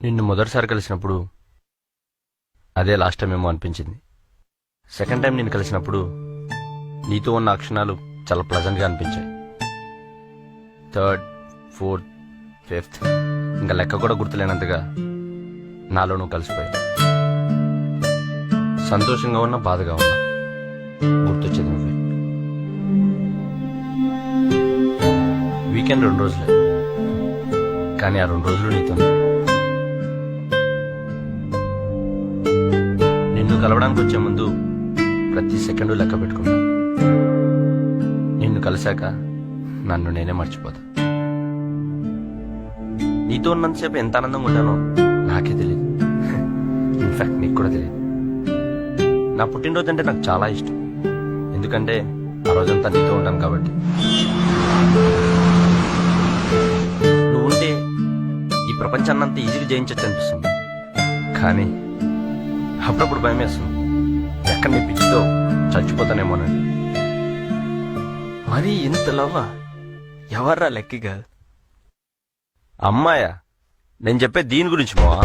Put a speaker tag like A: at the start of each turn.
A: నిన్ను మొదటిసారి కలిసినప్పుడు అదే లాస్ట్ టైం ఏమో అనిపించింది. సెకండ్ టైం నిన్ను కలిసినప్పుడు నీతో ఉన్న ఆ క్షణాలు చాలా ప్లజెంట్గా అనిపించాయి. థర్డ్, ఫోర్త్, ఫిఫ్త్ ఇంకా లెక్క కూడా గుర్తులేనంతగా నాలో నువ్వు కలిసిపోయావు. సంతోషంగా ఉన్నా, బాధగా ఉన్నా గుర్తొచ్చేది నువ్వే. వీకెండ్ 2 రోజులే, కానీ ఆ 2 రోజులు నీతో నిన్ను కలవడానికి వచ్చే ముందు ప్రతి సెకండు లెక్క పెట్టుకుంటా. నిన్ను కలిశాక నన్ను నేనే మర్చిపోతా. నీతో ఉన్నంతసేపు ఎంత ఆనందంగా ఉంటానో నాకే తెలియదు. ఇన్ఫాక్ట్ నీకు కూడా తెలియదు. నా పుట్టినరోజు అంటే నాకు చాలా ఇష్టం, ఎందుకంటే ఆ రోజంతా నీతో ఉంటాను కాబట్టి. నువ్వుంటే ఈ ప్రపంచాన్ని అంతా ఈజీగా జయించచ్చు అనిపిస్తుంది, కానీ అప్పుడప్పుడు భయం వేస్తుంది, ఎక్కడ నీ పిచ్చితో చచ్చిపోతానేమోనండి.
B: మరి ఇంత లవ్వా? ఎవర్రా లక్కీ గర్ల్?
A: అమ్మాయా? నేను చెప్పే దీని గురించి మావా.